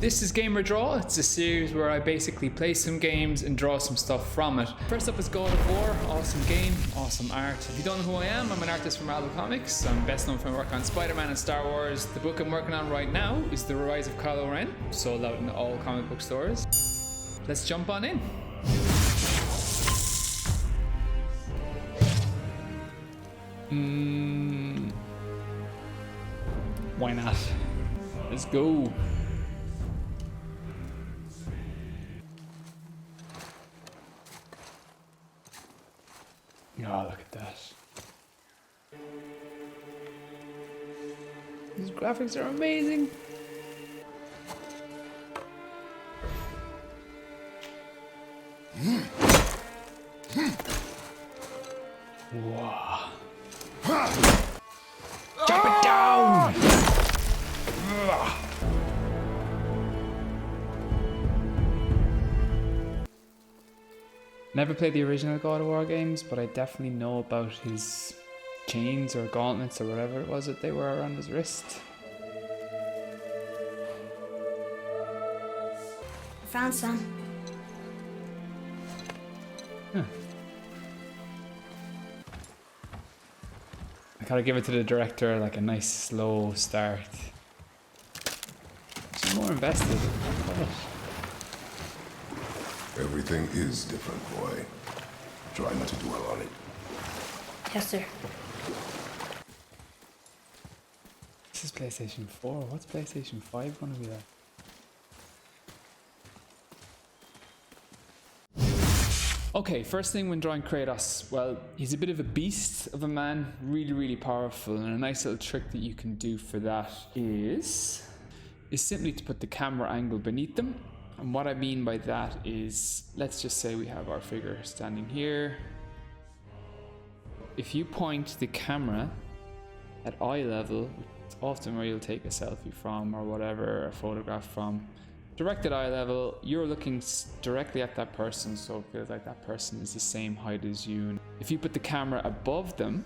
This is Gamer Draw. It's a series where I basically play some games and draw some stuff from it. First up is God of War. Awesome game, awesome art. If you don't know who I am, I'm an artist from RAFA Comics. I'm best known for my work on Spider-Man and Star Wars. The book I'm working on right now is The Rise of Kylo Ren, sold out in all comic book stores. Let's jump on in. Why not? Let's go. Oh, look at that. These graphics are amazing. Wow. Chop it down! Never played the original God of War games, but I definitely know about his chains or gauntlets or whatever it was that they were around his wrist. I found some. Huh. I gotta give it to the director, like a nice slow start. She's more invested. Everything is different, boy. Try not to dwell on it. Yes, sir. This is PlayStation 4. What's PlayStation 5 gonna be like? Okay, first thing when drawing Kratos, well, he's a bit of a beast of a man, really powerful, and a nice little trick that you can do for that is simply to put the camera angle beneath them. And what I mean by that is, let's just say we have our figure standing here. If you point the camera at eye level, it's often where you'll take a selfie from or whatever, a photograph from, direct at eye level, you're looking directly at that person, so it feels like that person is the same height as you. If you put the camera above them,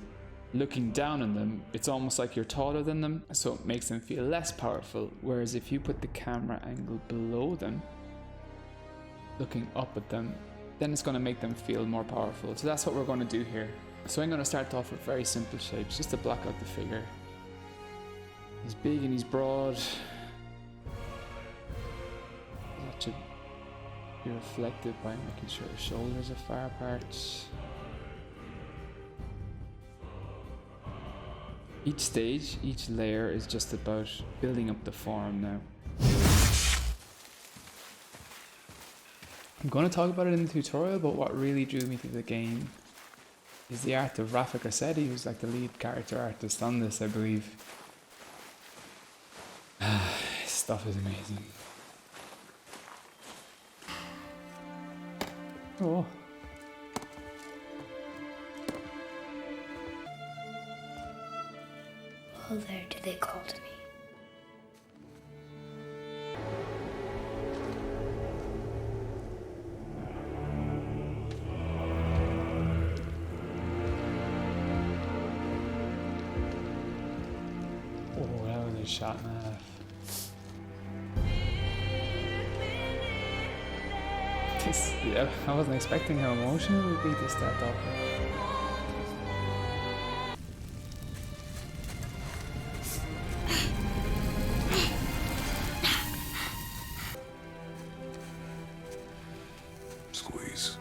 looking down on them, it's almost like you're taller than them, so it makes them feel less powerful. Whereas if you put the camera angle below them, looking up at them, then it's going to make them feel more powerful. So that's what we're going to do here. So I'm going to start off with very simple shapes, just to block out the figure. He's big and he's broad. That should be reflected by making sure the shoulders are far apart. Each stage, each layer is just about building up the form now. I'm going to talk about it in the tutorial, but what really drew me to the game is the art of RAFA GRASSETTI, who's like the lead character artist on this, I believe. His stuff is amazing. Oh. Oh, there do they call to me. Oh, that was a shot and a half. Yeah, I wasn't expecting how emotional it would be to start off with. Squeeze.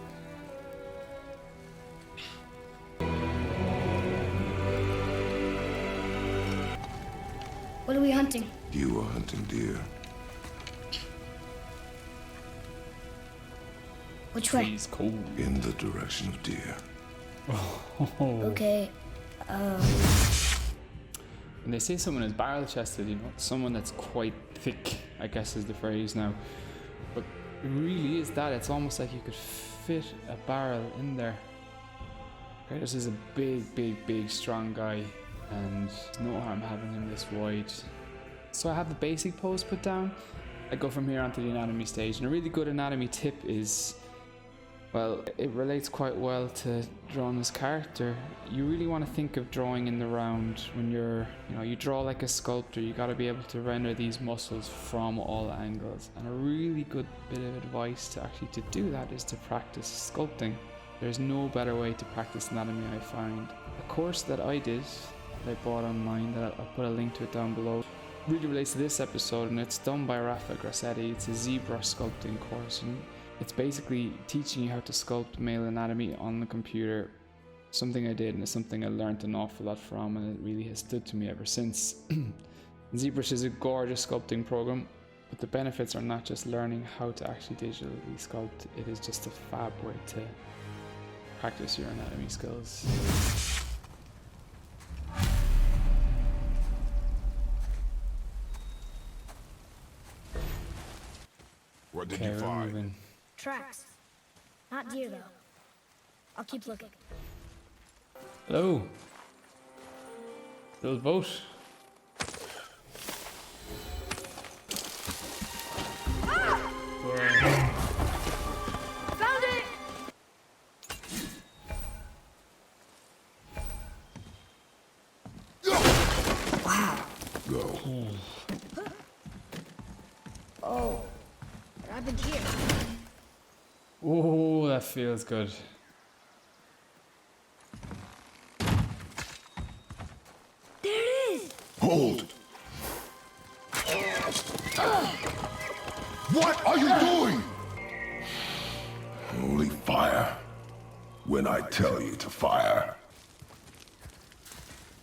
What are we hunting? You are hunting deer. Which way? He's cool. In the direction of deer. Okay. When they say someone is barrel chested, you know, someone that's quite thick, I guess is the phrase now. But it really is that. It's almost like you could fit a barrel in there. Kratos is a big, strong guy, and there's no harm having him this wide. So I have the basic pose put down. I go from here onto the anatomy stage, and a really good anatomy tip is Well, it relates quite well to drawing this character. You really want to think of drawing in the round when you draw like a sculptor. You got to be able to render these muscles from all angles. And a really good bit of advice to do that is to practice sculpting. There's no better way to practice anatomy, I find. A course that I did, that I bought online, that I'll put a link to it down below, really relates to this episode, and it's done by RAFA GRASSETTI. It's a zebra sculpting course, and it's basically teaching you how to sculpt male anatomy on the computer. Something I did, and it's something I learned an awful lot from, and it really has stood to me ever since. ZBrush is a gorgeous sculpting program, but the benefits are not just learning how to actually digitally sculpt. It is just a fab way to practice your anatomy skills. What did Okay, you we're find? moving. Tracks. Not deer, though. I'll keep looking. Hello. Little boat. Found it! Wow. Go. Oh. What happened here? Oh, that feels good. There it is! Hold! What are you doing? Only fire when I tell you to fire.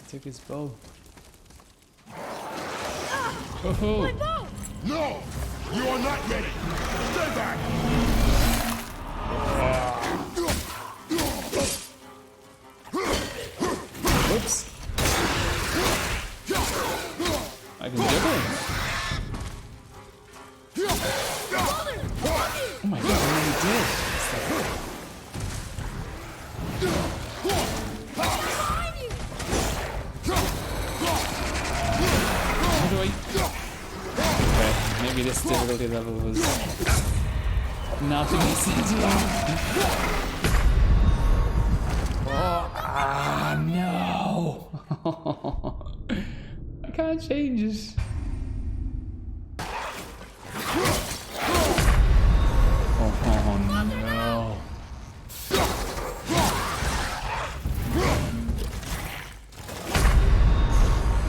Took his bow. Oh, Bow! No! You are not ready! Stay back! whoops! I can juggle. Oh my god, I really did. How do I? Okay, maybe this difficulty level was nothing easy to do. Oh, no! I can't change it. Oh no.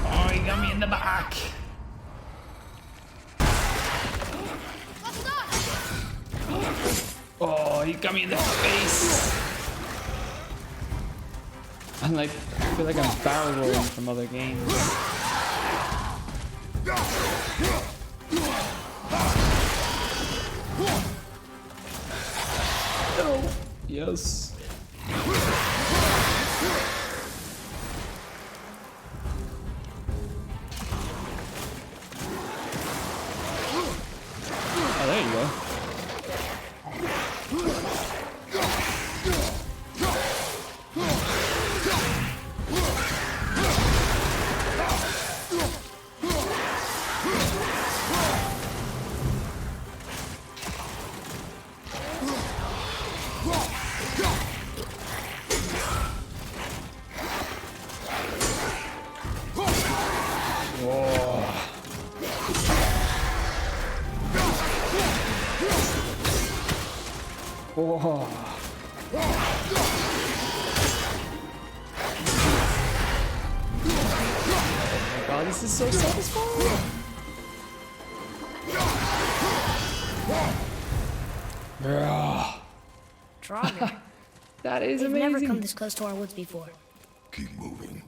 Oh, he got me in the back. Oh, he got me in the face. I'm like, I feel like I'm barrel rolling from other games. Oh, yes. Oh, there you go. Whoa. Oh my god, this is so satisfying. Draugr. That is They've never come amazing. this close to our woods before. Keep moving.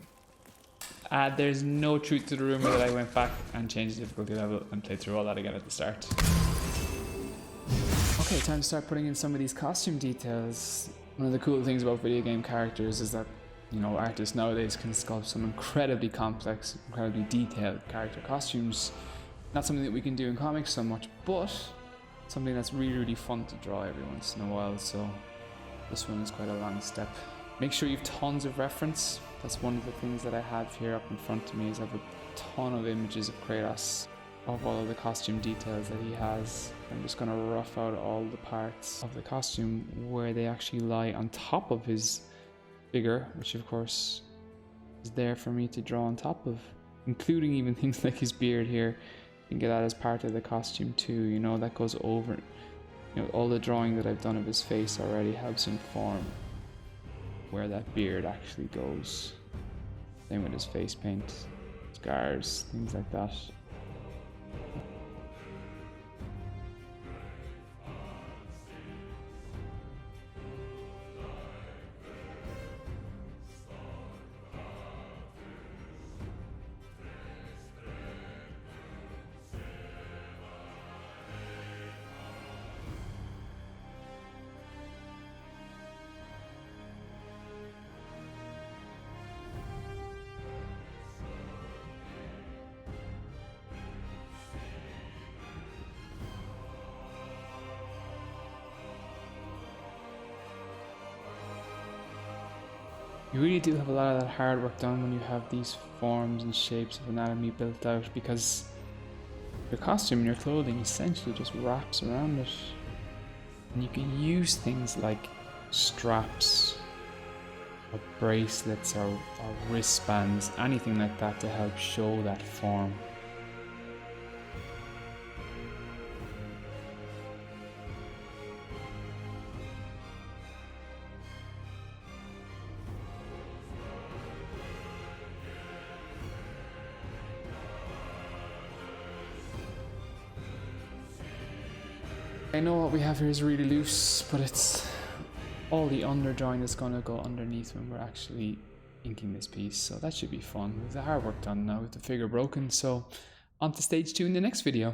There's no truth to the rumor that I went back and changed the difficulty level and played through all that again at the start. Okay, time to start putting in some of these costume details. One of the cool things about video game characters is that, you know, artists nowadays can sculpt some incredibly complex, incredibly detailed character costumes. Not something that we can do in comics so much, but something that's really, really fun to draw every once in a while, so this one is quite a long step. Make sure you have tons of reference. That's one of the things that I have here up in front of me, is I have a ton of images of Kratos. of all of the costume details that he has. I'm just going to rough out all the parts of the costume where they actually lie on top of his figure, which of course is there for me to draw on top of, including even things like his beard here. You can get that as part of the costume too, you know, that goes over, you know, all the drawing that I've done of his face already helps inform where that beard actually goes. Same with his face paint, scars, things like that. You really do have a lot of that hard work done when you have these forms and shapes of anatomy built out, because your costume and your clothing essentially just wraps around it. And you can use things like straps or bracelets or wristbands, anything like that to help show that form. I know what we have here is really loose, but it's all the underdrawing that's going to go underneath when we're actually inking this piece, so that should be fun. With the hard work done now, with the figure broken, so on to stage 2 in the next video.